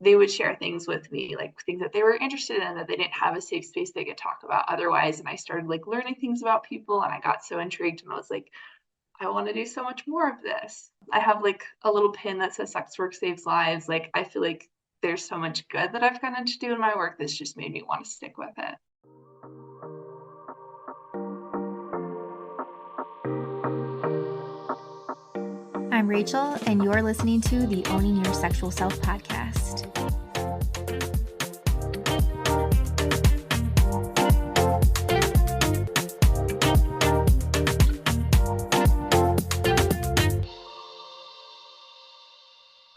they would share things with me, like things that they were interested in that they didn't have a safe space they could talk about otherwise. And I started like learning things about people, and I got so intrigued, and I was like, I want to do so much more of this. I have like a little pin that says sex work saves lives. Like, I feel like there's so much good that I've gotten to do in my work that's just made me want to stick with it. I'm Rachel, and you're listening to the Owning Your Sexual Self podcast.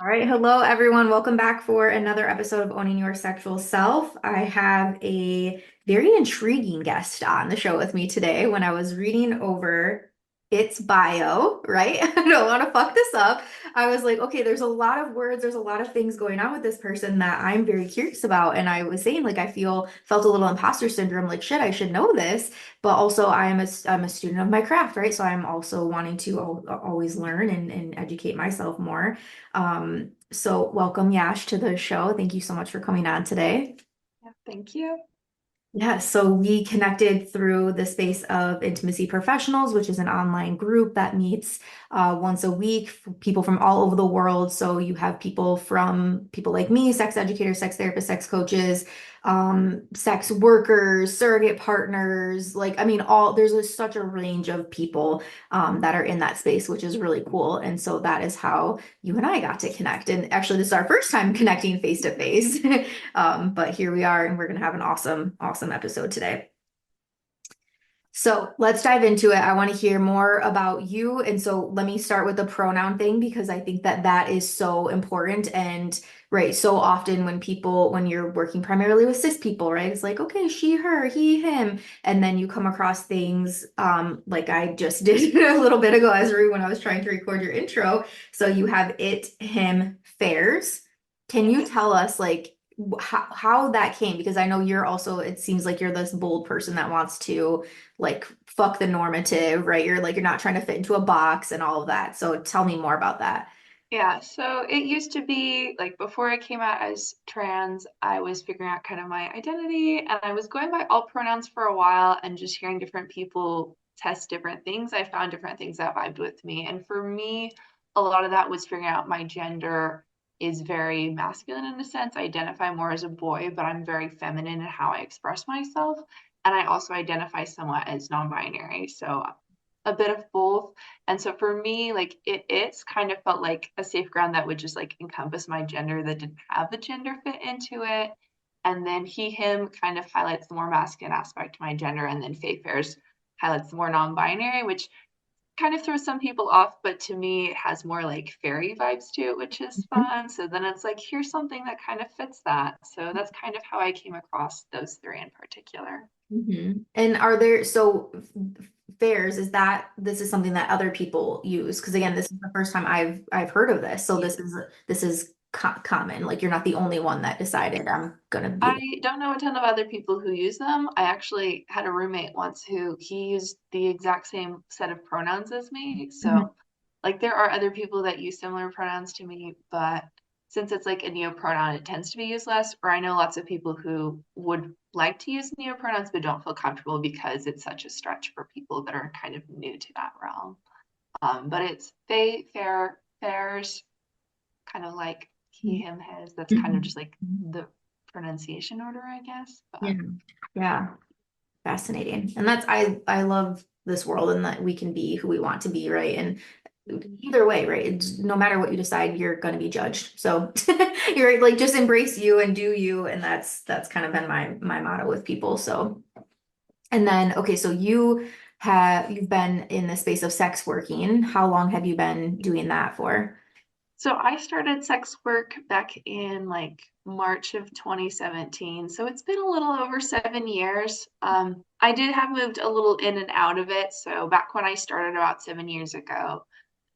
All right. Hello, everyone. Welcome back for another episode of Owning Your Sexual Self. I have a very intriguing guest on the show with me today. When I was reading over its bio, right? I don't want to fuck this up. I was like, okay, there's a lot of words, there's a lot of things going on with this person that I'm very curious about. And I was saying, like, I felt a little imposter syndrome, like, shit, I should know this. But also, I'm a student of my craft, right? So I'm also wanting to always learn and educate myself more. So welcome, Yash, to the show. Thank you so much for coming on today. Yeah, thank you. Yeah, so we connected through the space of Intimacy Professionals, which is an online group that meets once a week for people from all over the world. So you have people like me, sex educators, sex therapists, sex coaches, sex workers, surrogate partners, like, I mean, such a range of people that are in that space, which is really cool. And so that is how you and I got to connect. And actually, this is our first time connecting face to face. But here we are, and we're going to have an awesome, awesome episode today. So let's dive into it. I want to hear more about you. And so let me start with the pronoun thing, because I think that is so important. And right, so often when you're working primarily with cis people, right, it's like, okay, she, her, he, him. And then you come across things like I just did a little bit ago, when I was trying to record your intro. So you have it, him, faers. Can you tell us, like, how that came? Because I know it seems like you're this bold person that wants to, like, fuck the normative, right? You're not trying to fit into a box and all of that. So tell me more about that. Yeah, so it used to be like before I came out as trans, I was figuring out kind of my identity, and I was going by all pronouns for a while and just hearing different people test different things. I found different things that vibed with me. And for me, a lot of that was figuring out my gender is very masculine in a sense. I identify more as a boy, but I'm very feminine in how I express myself. And I also identify somewhat as non-binary. So a bit of both. And so for me, like it's kind of felt like a safe ground that would just like encompass my gender that didn't have the gender fit into it. And then he, him kind of highlights the more masculine aspect to my gender. And then faers highlights the more non-binary, which kind of throws some people off, but to me it has more like fairy vibes to it, which is fun. So then it's like, here's something that kind of fits that. So that's kind of how I came across those three in particular. And are there, so faers, this is something that other people use? Because again, this is the first time I've heard of this. So this is common. Like, you're not the only one that decided I'm gonna I be. don't know a ton of other people who use them. I actually had a roommate once who he used the exact same set of pronouns as me. Mhm. So, like, there are other people that use similar pronouns to me, but since it's like a neo-pronoun, it tends to be used less. Or I know lots of people who would like to use neo-pronouns but don't feel comfortable because it's such a stretch for people that are kind of new to that realm. But it's they, fair, fairs, kind of like he, him, his. That's kind of Mhm. just like the pronunciation order, I guess. Yeah. But Yeah. Fascinating. And I love this world, and that we can be who we want to be, right? And either way, right? No matter what you decide, you're going to be judged. So you're right, like, just embrace you and do you. And that's kind of been my motto with people. So, and then, okay, so you've been in the space of sex working. How long have you been doing that for? so I started sex work back in like March of 2017. So it's been a little over 7 years. I did have moved a little in and out of it. So back when I started about 7 years ago,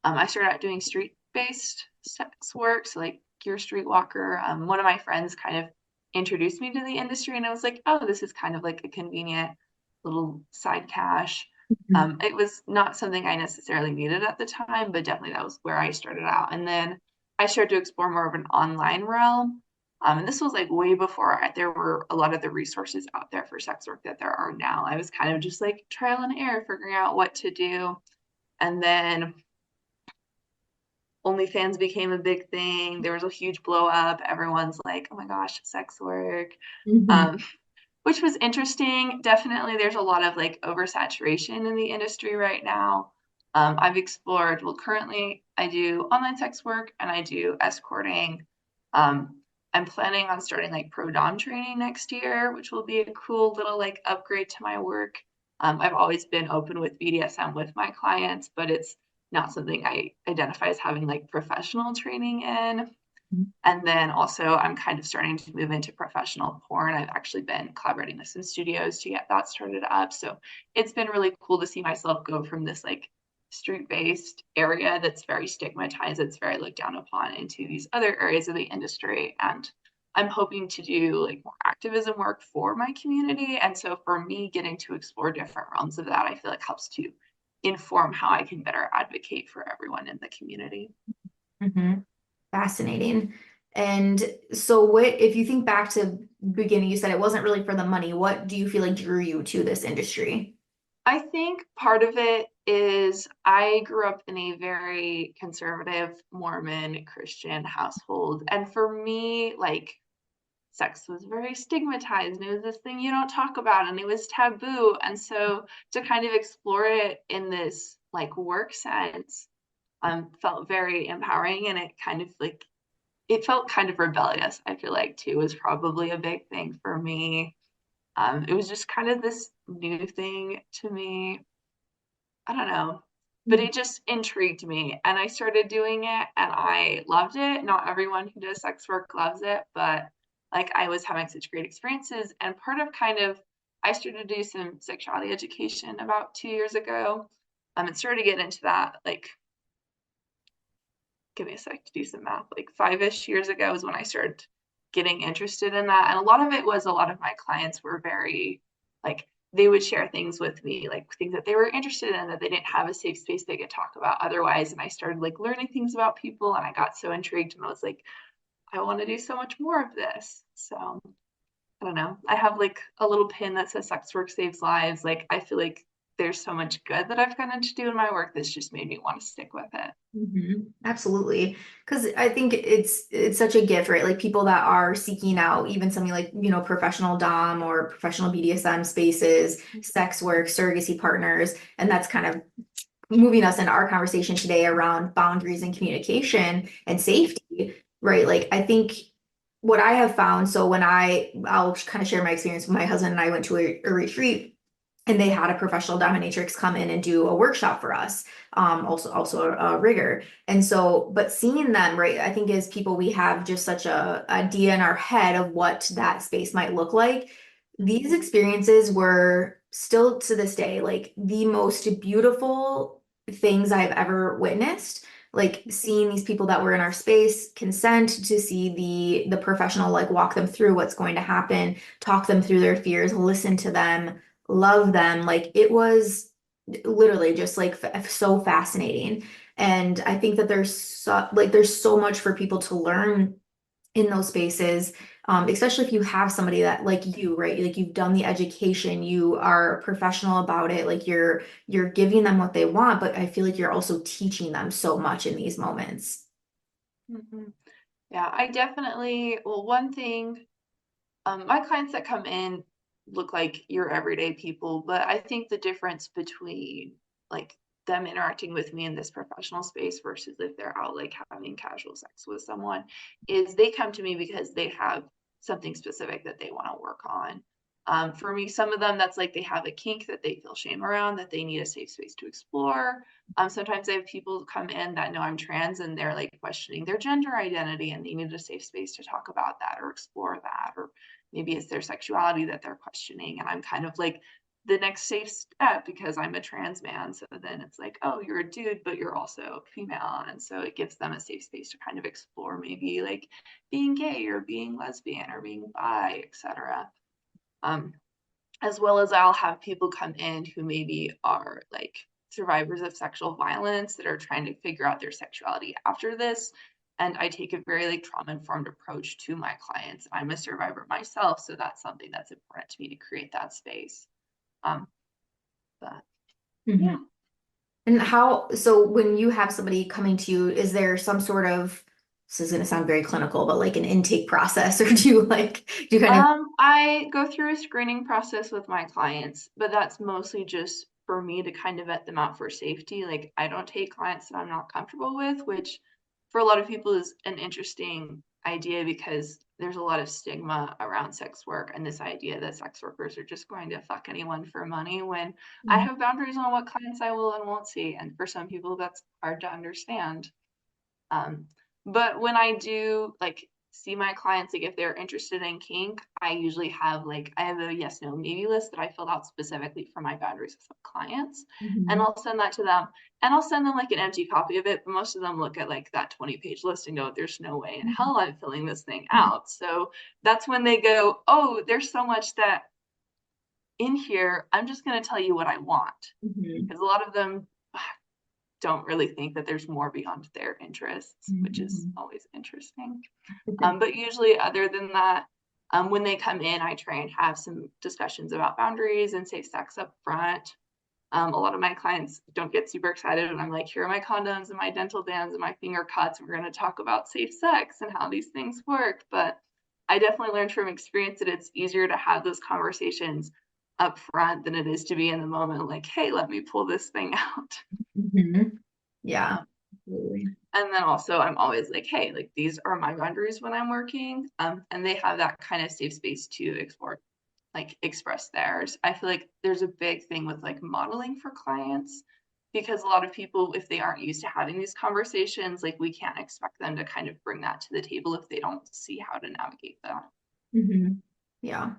I started out doing street-based sex work. So like you're a streetwalker. One of my friends kind of introduced me to the industry, and I was like, oh, this is kind of like a convenient little side cash. Mhm. It was not something I necessarily needed at the time, but definitely that was where I started out. And then I started to explore more of an online realm. And this was like way before there were a lot of the resources out there for sex work that there are now. I was kind of just like trial and error, figuring out what to do. And then OnlyFans became a big thing. There was a huge blow up. Everyone's like, oh my gosh, sex work. Hmm. Um, which was interesting. Definitely, there's a lot of like oversaturation in the industry right now. I've explored, well, currently I do online sex work and I do escorting. I'm planning on starting like pro dom training next year, which will be a cool little like upgrade to my work. I've always been open with BDSM with my clients, but it's not something I identify as having like professional training in. And then also, I'm kind of starting to move into professional porn. I've actually been collaborating with some studios to get that started up. So it's been really cool to see myself go from this like street-based area that's very stigmatized, it's very looked down upon, into these other areas of the industry. And I'm hoping to do like more activism work for my community. And so for me, getting to explore different realms of that, I feel like helps to inform how I can better advocate for everyone in the community. Hmm. Fascinating. And so what, if you think back to beginning, you said it wasn't really for the money. What do you feel like drew you to this industry? I think part of it is I grew up in a very conservative Mormon Christian household. And for me, like sex was very stigmatized and it was this thing you don't talk about and it was taboo. And so to kind of explore it in this like work sense felt very empowering, and it kind of like it felt kind of rebellious, I feel like too, was probably a big thing for me. It was just kind of this new thing to me. I don't know, but it just intrigued me and I started doing it and I loved it. Not everyone who does sex work loves it, but like I was having such great experiences. And part of kind of, I started to do some sexuality education about 2 years ago. And started to get into that, like, give me a sec to do some math, like 5-ish years ago is when I started getting interested in that. And a lot of it was a lot of my clients were very like they would share things with me, like things that they were interested in that they didn't have a safe space they could talk about otherwise. And I started like learning things about people and I got so intrigued and I was like, I want to do so much more of this. So I don't know. I have like a little pin that says sex work saves lives. Like I feel like there's so much good that I've gotten to do in my work that's just made me want to stick with it. Absolutely. Because I think it's such a gift, right? Like people that are seeking out even something like, professional dom or professional BDSM spaces, sex work, surrogacy partners, and that's kind of moving us into our conversation today around boundaries and communication and safety, right? Like I think what I have found, so I'll kind of share my experience. My husband and I went to a retreat and they had a professional dominatrix come in and do a workshop for us, also a rigger. And so, but seeing them, right, I think as people, we have just such a idea in our head of what that space might look like. These Mhm. experiences were still to this day like the most beautiful things I've ever witnessed. Like seeing these people that were in our space consent to see the professional like walk them through what's going to happen, talk them through their fears, listen to them, love them. Like it was literally just like so fascinating. And I think that there's so much for people to learn in those spaces, especially if you have somebody that like you, right? Like you've done the education, you are professional about it, like you're giving them what they want, but I feel like you're also teaching them so much in these moments. Mhm. Yeah, I definitely, well, one thing, my clients that come in look like your everyday people, but I think the difference between like them interacting with me in this professional space versus if they're out like having casual sex with someone is they come to me because they have something specific that they want to work on. For me, some of them, that's like they have a kink that they feel shame around, that they need a safe space to explore. Sometimes I have people come in that know I'm trans and they're like questioning their gender identity and they need a safe space to talk about that or explore that, or maybe it's their sexuality that they're questioning. And I'm kind of like the next safe step because I'm a trans man. So then it's like, oh, you're a dude, but you're also female. And so it gives them a safe space to kind of explore maybe like being gay or being lesbian or being bi, etc. Um, as well as I'll have people come in who maybe are like survivors of sexual violence that are trying to figure out their sexuality after this. And I take a very like trauma-informed approach to my clients. I'm a survivor myself, so that's something that's important to me to create that space. Um, but Mhm. yeah. And so when you have somebody coming to you, is there some sort of, this is going to sound very clinical, but like an intake process, or do you kind of, I go through a screening process with my clients, but that's mostly just for me to kind of vet them out for safety. Like, I don't take clients that I'm not comfortable with, which for a lot of people is an interesting idea because there's a lot of stigma around sex work and this idea that sex workers are just going to fuck anyone for money when I Mhm. have boundaries on what clients I will and won't see. And for some people, that's hard to understand. Um, but when I do like see my clients, like if they're interested in kink, I usually have like I have a yes, no, maybe list that I filled out specifically for my boundaries with some clients. And Mhm. I'll send that to them. And I'll send them like an empty copy of it, but most of them look at like that 20-page list and go, there's no way in hell I'm filling this thing out. So that's when they go, oh, there's so much that in here, I'm just gonna tell you what I want. Mhm. Because a lot of them don't really think that there's more beyond their interests, which is Mhm. always interesting. But usually, other than that, when they come in, I try and have some discussions about boundaries and safe sex up front. A lot of my clients don't get super excited when I'm like, here are my condoms and my dental dams and my finger cuts. And we're going to talk about safe sex and how these things work. But I definitely learned from experience that it's easier to have those conversations up front than it is to be in the moment, like, hey, let me pull this thing out. Mhm. Yeah, Um, absolutely. and then also I'm always like, hey, like these are my boundaries when I'm working. And they have that kind of safe space to explore, like express theirs. I feel like there's a big thing with like modeling for clients because a lot of people, if they aren't used to having these conversations, like we can't expect them to kind of bring that to the table if they don't see how to navigate that. Mhm. Yeah.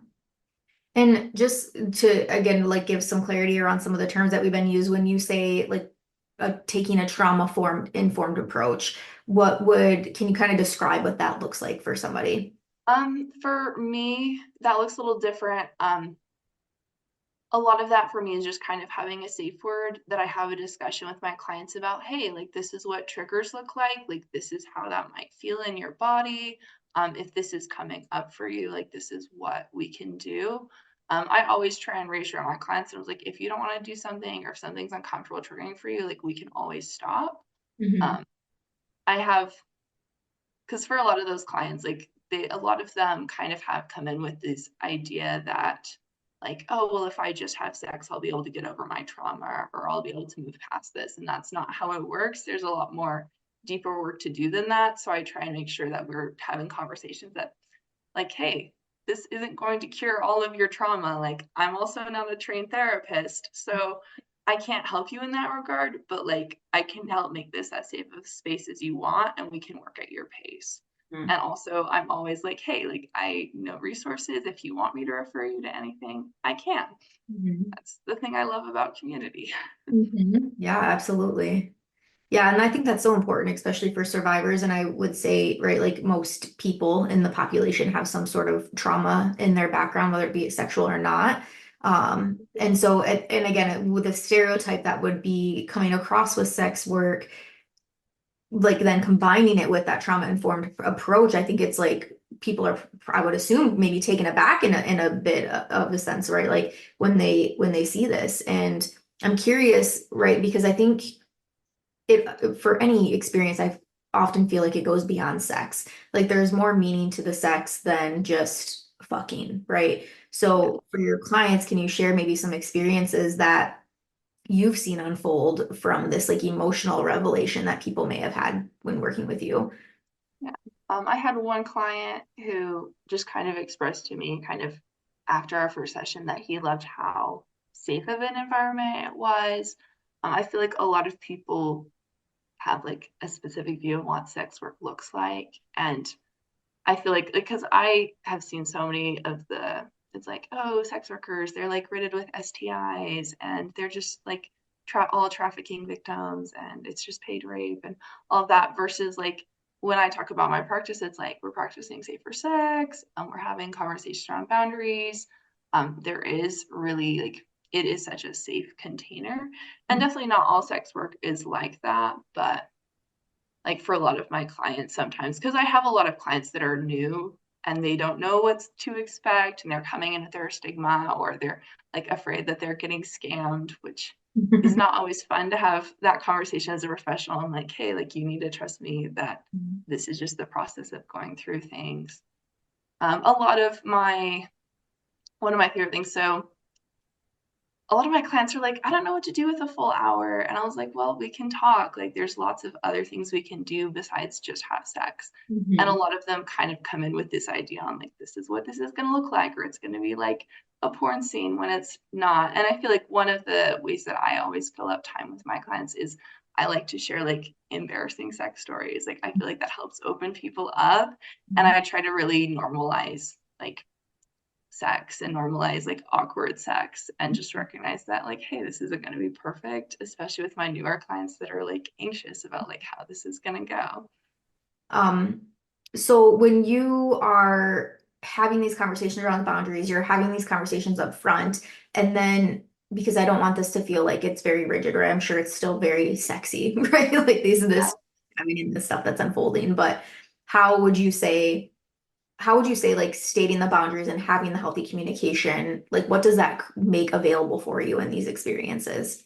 And just to again like give some clarity around some of the terms that we've been used when you say like taking a trauma formed informed approach, can you kind of describe what that looks like for somebody? For me, that looks a little different. A lot of that for me is just kind of having a safe word that I have a discussion with my clients about, hey, like this is what triggers look like this is how that might feel in your body. If this is coming up for you, like this is what we can do. I always try and reassure my clients and I was like, if you don't want to do something or if something's uncomfortable triggering for you, like we can always stop. Hmm. Um, I have because for a lot of those clients, like a lot of them kind of have come in with this idea that, like, oh, well, if I just have sex, I'll be able to get over my trauma or I'll be able to move past this. And that's not how it works. There's a lot more deeper work to do than that. So I try and make sure that we're having conversations that, like, hey, this isn't going to cure all of your trauma. Like, I'm also not a trained therapist. So I can't help you in that regard, but like I can help make this as safe of a space as you want and we can work at your pace. And also I'm always like, hey, like I know resources. If you want me to refer you to anything, I can. Hmm. That's the thing I love about community. Hmm. Yeah, absolutely. Yeah, and I think that's so important, especially for survivors. And I would say, right, like most people in the population have some sort of trauma in their background, whether it be sexual or not. And so, and again, with a stereotype that would be coming across with sex work, like then combining it with that trauma-informed approach, I think it's like people are, I would assume, maybe taken aback in a bit of a sense, right? Like when they see this. And I'm curious, right, because I think for any experience, I often feel like it goes beyond sex. Like there's more meaning to the sex than just fucking, right? Yeah. So for your clients, can you share maybe some experiences that you've seen unfold from this like emotional revelation that people may have had when working with you? Yeah. I had one client who just kind of expressed to me kind of after our first session that he loved how safe of an environment it was. I feel like a lot of people have like a specific view of what sex work looks like. And I feel like because I have seen so many of it's like, oh, sex workers, they're like riddled with STIs and they're just like all trafficking victims and it's just paid rape and all of that versus like when I talk about my practice, it's like we're practicing safer sex, we're having conversations around boundaries. There is really like it is such a safe container. And definitely not all sex work is like that, but like for a lot of my clients sometimes, because I have a lot of clients that are new and they don't know what to expect and they're coming in with their stigma or they're like afraid that they're getting scammed, which is not always fun to have that conversation as a professional. I'm like, hey, like you need to trust me that this is just the process of going through things. A lot of my one of my favorite things. So a lot of my clients are like, I don't know what to do with a full hour. And I was like, well, we can talk. Like, there's lots of other things we can do besides just have sex. And a Mhm. lot of them kind of come in with this idea on like, this is what this is going to look like, or it's going to be like a porn scene when it's not. And I feel like one of the ways that I always fill up time with my clients is I like to share like embarrassing sex stories. Like, I feel like that helps open people up. And I try to really normalize like sex and normalize like awkward sex and just recognize that like hey this isn't going to be perfect, especially with my newer clients that are like anxious about like how this is going to go. Um, so when you are having these conversations around boundaries, you're having these conversations up front, and then because I don't want this to feel like it's very rigid, or I'm sure it's still very sexy, right? Like these are Yeah. this coming in this stuff that's unfolding, but how would you say, how would you say like stating the boundaries and having the healthy communication, like what does that make available for you in these experiences?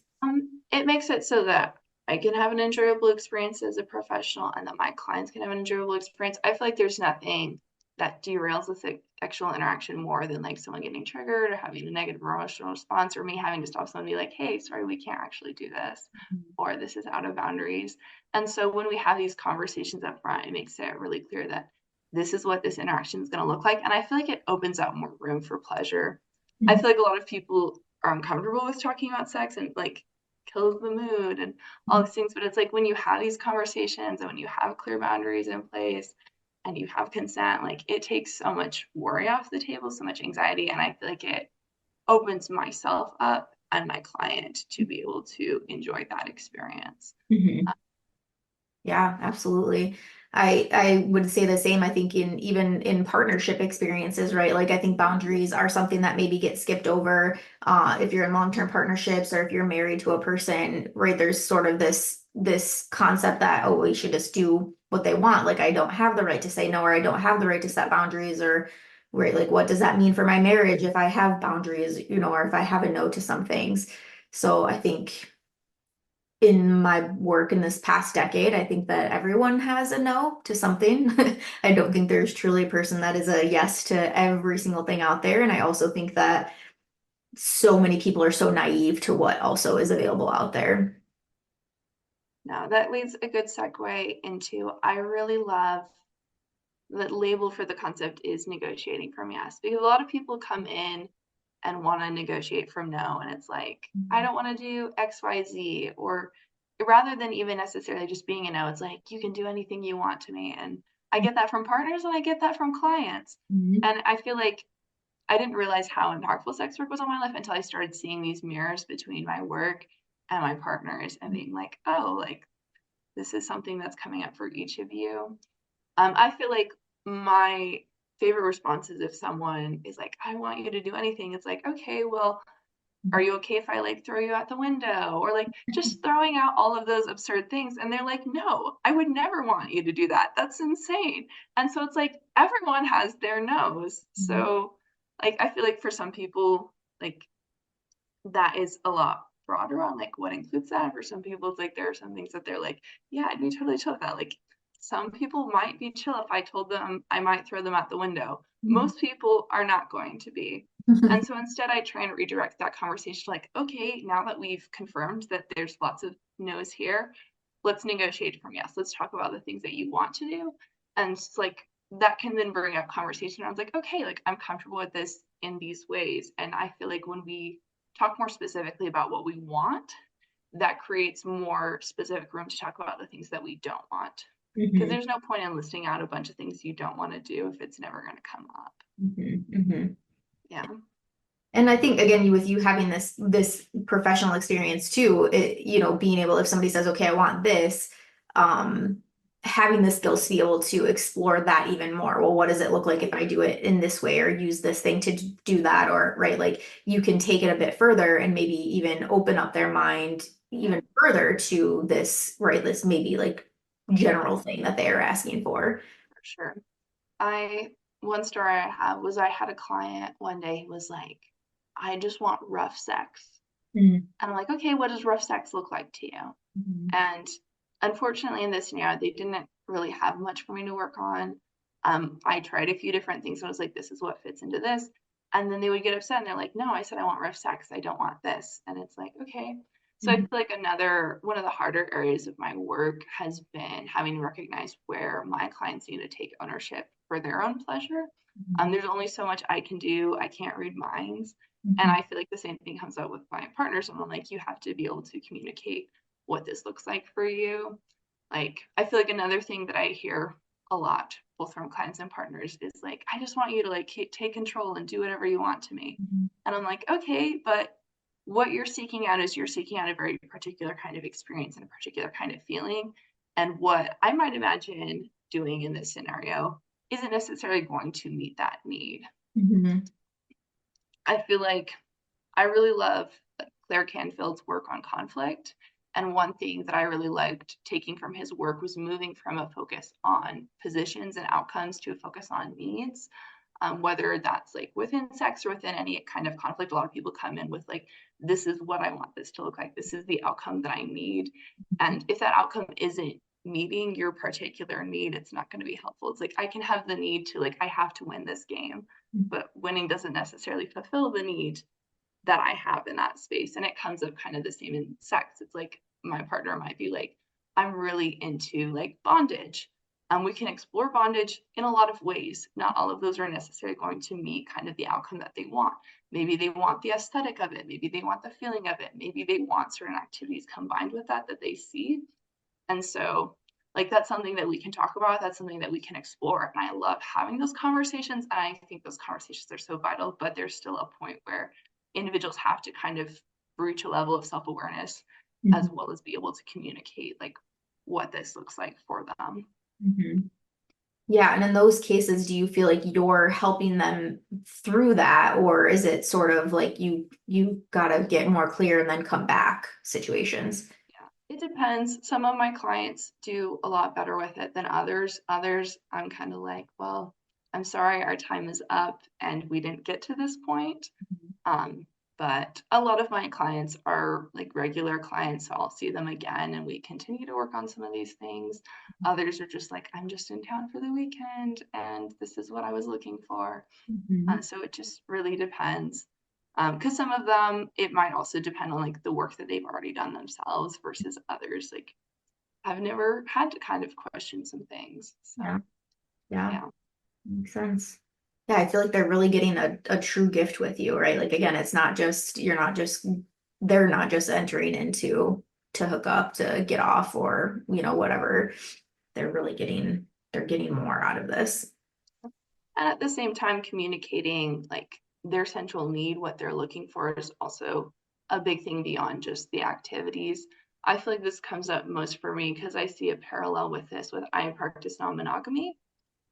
It makes it so that I can have an enjoyable experience as a professional and that my clients can have an enjoyable experience. I feel like there's nothing that derails a sexual interaction more than like someone getting triggered or having a negative emotional response or me having to stop someone and be like, hey, sorry, we can't actually do this or this is out of boundaries. And so when we have these conversations up front, it makes it really clear that this is what this interaction is going to look like. And I feel like it opens up more room for pleasure. I Mhm. feel like a lot of people are uncomfortable with talking about sex and like kills the mood and all these things. But it's like when you have these conversations and when you have clear boundaries in place and you have consent, like it takes so much worry off the table, so much anxiety. And I feel like it opens myself up and my client to be able to enjoy that experience. Mhm. Yeah, absolutely. I would say the same. I think in even in partnership experiences, right? Like I think boundaries are something that maybe get skipped over if you're in long-term partnerships or if you're married to a person, right? There's sort of this concept that oh, we should just do what they want. Like I don't have the right to say no, or I don't have the right to set boundaries, or right, like what does that mean for my marriage if I have boundaries, you know, or if I have a no to some things. So I think in my work in this past decade, I think that everyone has a no to something. I don't think there's truly a person that is a yes to every single thing out there. And I also think that so many people are so naive to what also is available out there. Now that leads a good segue into I really love the label for the concept is negotiating from yes because a lot of people come in and want to negotiate from no and it's like I don't want to do xyz or rather than even necessarily just being a no it's like you can do anything you want to me and I get that from partners and I get that from clients Mhm. and I feel like I didn't realize how impactful sex work was on my life until I started seeing these mirrors between my work and my partners and being like oh like this is something that's coming up for each of you. I feel like my favorite response is if someone is like, I want you to do anything. It's like, okay, well, are you okay if I like throw you out the window? Or like just throwing out all of those absurd things. And they're like, no, I would never want you to do that. That's insane. And so it's like everyone has their no's. Mhm. So like I feel like for some people, like that is a lot broader on like what includes that. For some people, it's like there are some things that they're like, yeah, I'd be totally chill with that. Like some people might be chill if I told them I might throw them out the window. Mhm. Most people are not going to be. And so instead, I try and redirect that conversation like, okay, now that we've confirmed that there's lots of no's here, let's negotiate from yes. Let's talk about the things that you want to do. And it's like that can then bring up conversation. I was like, okay, like I'm comfortable with this in these ways. And I feel like when we talk more specifically about what we want, that creates more specific room to talk about the things that we don't want. Because Mhm. there's no point in listing out a bunch of things you don't want to do if it's never going to come up. Mhm. Mhm. Yeah. And I think again, with you having this professional experience too, you know, being able if somebody says, "Okay, I want this," um, having the skills to be able to explore that even more. Well, what does it look like if I do it in this way or use this thing to do that? Or right, like you can take it a bit further and maybe even open up their mind Yeah. even further to this, right? This maybe like general Yeah, thing that they are asking for. for sure. I One story I have was I had a client one day who was like, I just want rough sex. Mm-hmm. And I'm like, okay, what does rough sex look like to you? And unfortunately, in this scenario, they didn't really have much for me to work on. I tried a few different things. And I was like, this is what fits into this. And then they would get upset and they're like, no, I said I want rough sex. I don't want this. And it's like, okay. So I Mm-hmm. feel like another one of the harder areas of my work has been having to recognize where my clients need to take ownership for their own pleasure. There's only so much I can do. I can't read minds. And Mm-hmm. I feel like the same thing comes up with my partners. I'm like, you have to be able to communicate what this looks like for you. Like, I feel like another thing that I hear a lot, both from clients and partners, is like, I just want you to like take control and do whatever you want to me. Mm-hmm. And I'm like, okay, but what you're seeking out is you're seeking out a very particular kind of experience and a particular kind of feeling. And what I might imagine doing in this scenario isn't necessarily going to meet that need. Mm-hmm. I feel like I really love Claire Canfield's work on conflict. And one thing that I really liked taking from his work was moving from a focus on positions and outcomes to a focus on needs. Whether that's like within sex or within any kind of conflict, a lot of people come in with like, this is what I want this to look like. This is the outcome that I need. And if that outcome isn't meeting your particular need, it's not going to be helpful. It's like, I can have the need to like, I have to win this game, but winning doesn't necessarily fulfill the need that I have in that space. And it comes up kind of the same in sex. It's like my partner might be like, I'm really into like bondage. And we can explore bondage in a lot of ways. Not all of those are necessarily going to meet kind of the outcome that they want. Maybe they want the aesthetic of it. Maybe they want the feeling of it. Maybe they want certain activities combined with that that they see. And so, like, that's something that we can talk about. That's something that we can explore. And I love having those conversations. And I think those conversations are so vital, but there's still a point where individuals have to kind of reach a level of self awareness as Mm-hmm. well as be able to communicate, like, what this looks like for them. Mm-hmm. Yeah, and in those cases, do you feel like you're helping them through that, or is it sort of like you gotta get more clear and then come back situations? Yeah, it depends. Some of my clients do a lot better with it than others. Others, I'm kind of like, well, I'm sorry, our time is up and we didn't get to this point. Um, but a lot of my clients are like regular clients, so I'll see them again and we continue to work on some of these things. Others are just like, I'm just in town for the weekend and this is what I was looking for. Mhm. So it just really depends. Because some of them, it might also depend on like the work that they've already done themselves versus others. Like I've never had to kind of question some things. Yeah, So yeah, yeah, makes sense. Yeah, I feel like they're really getting a true gift with you, right? Like again, it's not just you're not just they're not just entering into to hook up to get off or whatever. They're getting more out of this. and at the same time communicating like their central need, what they're looking for is also a big thing beyond just the activities. I feel like this comes up most for me because I see a parallel with this with I practice non-monogamy.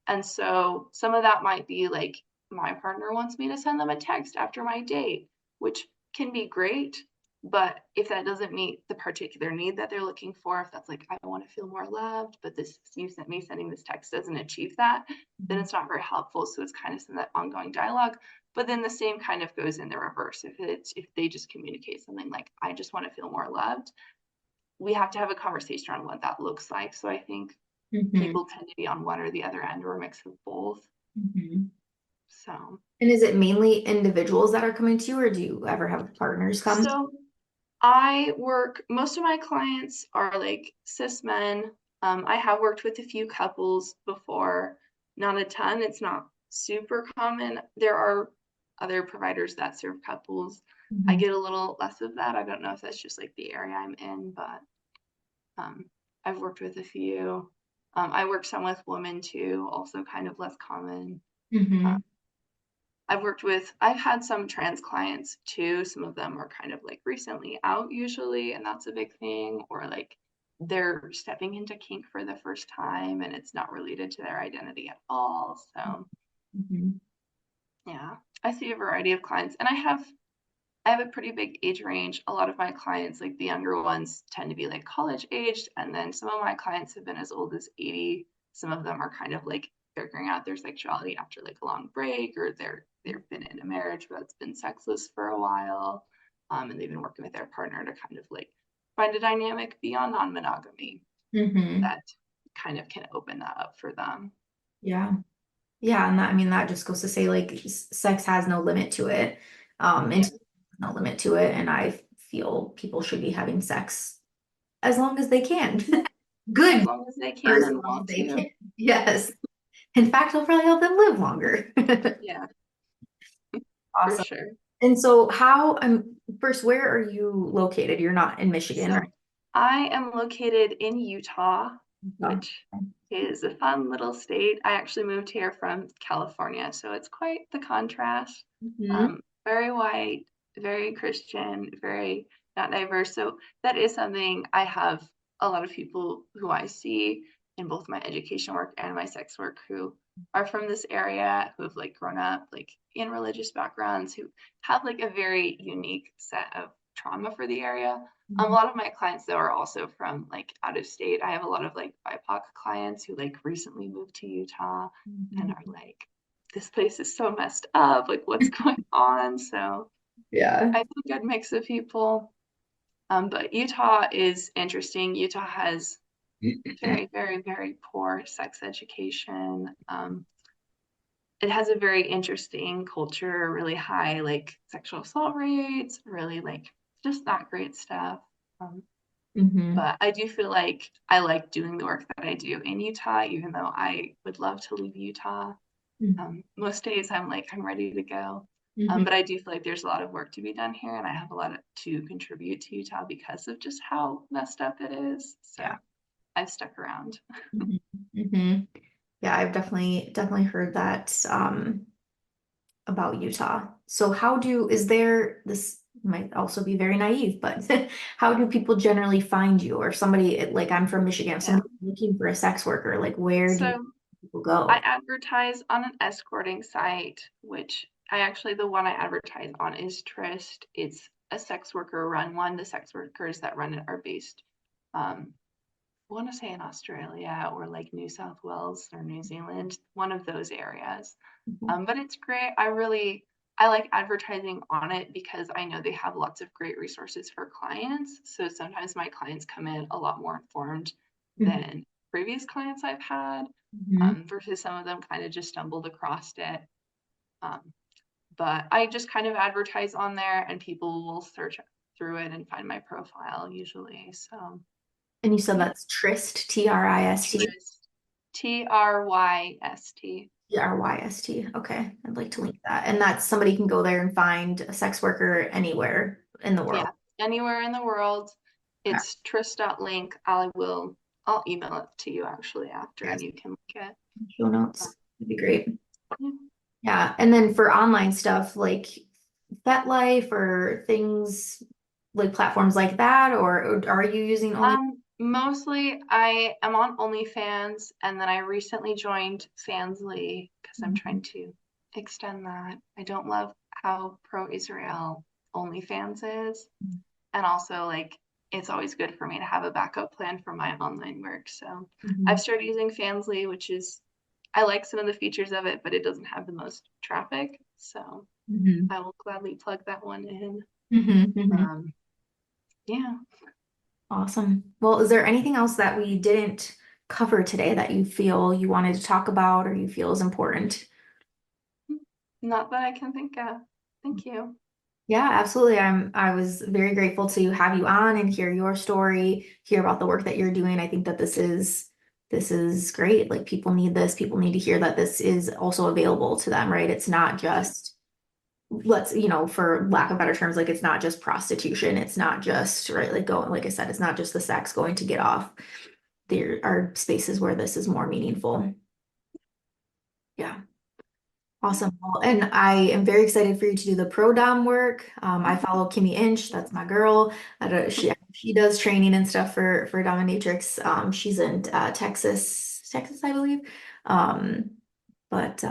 And so some of that might be like my partner wants me to send them a text after my date, which can be great. But if that doesn't meet the particular need that they're looking for, if that's like, I want to feel more loved, but this you sent me sending this text doesn't achieve that, then Mhm. it's not very helpful. So it's kind of some of that ongoing dialogue. But then the same kind of goes in the reverse. If they just communicate something like, I just want to feel more loved, we have to have a conversation on what that looks like. So I think Mhm. people tend to be on one or the other end or a mix of both. Mhm. So, And is it mainly individuals that are coming to you, or do you ever have partners come? so I work, most of my clients are like cis men. I have worked with a few couples before, not a ton. It's not super common. There are other providers that serve couples. I Mhm. get a little less of that. I don't know if that's just like the area I'm in, but um, I've worked with a few. I work some with women too, also kind of less common. Uh, Mhm. I've had some trans clients too. Some of them are kind of like recently out usually, and that's a big thing, or like they're stepping into kink for the first time and it's not related to their identity at all. So, Mhm. yeah, I see a variety of clients, and I have I have a pretty big age range. A lot of my clients, like the younger ones, tend to be like college aged, and then some of my clients have been as old as 80. Some of them are kind of like figuring out their sexuality after like a long break, or they've been in a marriage that's been sexless for a while, and they've been working with their partner to kind of like find a dynamic beyond non-monogamy Hmm. that kind of can open that up for them. Yeah. Yeah, and that, I mean, that just goes to say like sex has no limit to it. Yeah, And no limit to it. And I feel people should be having sex as long as they can. as Good long as they for can as and long as want they can. to. Yes. In fact, it'll probably help them live longer. Yeah, for Awesome. sure. And so how, first, where are you located? You're not in Michigan, So right? I am located in Utah, Okay. which is a fun little state. I actually moved here from California, so it's quite the contrast. Hmm. Very white, very Christian, very not diverse. So that is something I have a lot of people who I see in both my education work and my sex work who are from this area, who have like grown up like in religious backgrounds, who have like a very unique set of trauma for the area. A lot of my clients though are also from like out of state. I have a lot of like BIPOC clients who like recently moved to Utah and are Hmm. like, this place is so messed up. Like, what's going on? So Yeah. I think a good mix of people. But Utah is interesting. Utah has very, very, very poor sex education. It has a very interesting culture, really high like sexual assault rates, really like just not great stuff. Um, Hmm. but I do feel like I like doing the work that I do in Utah, even though I would love to leave Utah. Most days I'm like, I'm ready to go. Hmm. But I do feel like there's a lot of work to be done here, and I have a lot to contribute to Utah because of just how messed up it is. Yeah. So I've stuck around. Hmm. Hmm. Yeah, I've definitely heard that about Utah. So is there this might also be very naive, but how do people generally find you or somebody like I'm from Michigan, if Yeah. somebody looking for a sex worker, like where do So people I go? advertise on an escorting site, which the one I advertise on is Trist. It's a sex worker run one. The sex workers that run it are based um, I want to say in Australia or like New South Wales or New Zealand, one of those areas. Mhm. But it's great. I like advertising on it because I know they have lots of great resources for clients. So sometimes my clients come in a lot more informed Mhm. than previous clients I've had, Mhm. versus some of them kind of just stumbled across it. Um, but I just kind of advertise on there and people will search through it and find my profile usually. So And you said yeah. that's Trist, Trist, Tryst. Tryst. Tryst. Okay, I'd like to link that. And that's somebody can go there and find a sex worker anywhere in the world. Yeah, anywhere in the world. Okay. It's tryst.link. I'll email it to you actually after Yes. and you can look at Show uh, notes. That'd be great. yeah. Yeah, and then for online stuff like FetLife or things like platforms like that, or are you using only? Mostly I am on OnlyFans and then I recently joined Fansly because I'm trying Mhm. to extend that. I don't love how pro-Israel OnlyFans is. And also like it's always good for me to have a backup plan for my online work. So I've Mhm. started using Fansly, which is I like some of the features of it, but it doesn't have the most traffic. So Mhm. I will gladly plug that one in. Mhm. Mhm. Um, yeah, Awesome. Well, is there anything else that we didn't cover today that you feel you wanted to talk about or you feel is important? not that I can think of. Thank you. Yeah, absolutely. I was very grateful to have you on and hear your story, hear about the work that you're doing. I think that this is great. Like people need this. People need to hear that this is also available to them, right? It's not Yeah, just for lack of better terms, like it's not just prostitution. It's not just, right, like going, like I said, it's not just the sex going to get off. There are spaces where this is more meaningful. Yeah. yeah. Awesome. Well, and I am very excited for you to do the pro dom work. I follow Kimmy Inch. That's my girl. She does training and stuff for dominatrix. She's in Texas, I believe. Um, but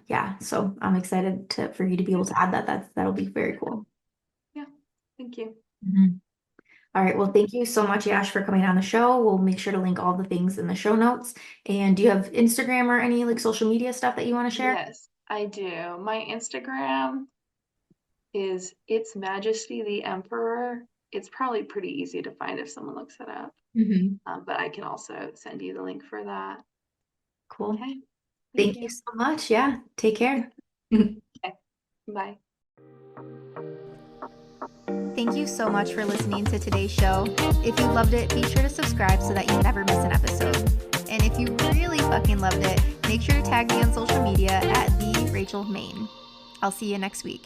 yeah, so I'm excited for you to be Yeah, able to add that. That'll be very cool. Thank you. Mhm. All right. Well, thank you so much, Yash, for coming on the show. We'll make sure to link all the things in the show notes. And do you have Instagram or any like social media stuff that you want to share? Yes, I do. My Instagram is Its Majesty the Emperor. It's probably pretty easy to find if someone looks it up. Hmm. But I can also send you the link for that. Cool. Okay, thank Thank you you. so much. Yeah. Take care. Okay, bye. Thank you so much for listening to today's show. If you loved it, be sure to subscribe so that you never miss an episode. And if you really fucking loved it, make sure to tag me on social media at the Rachel Main. I'll see you next week.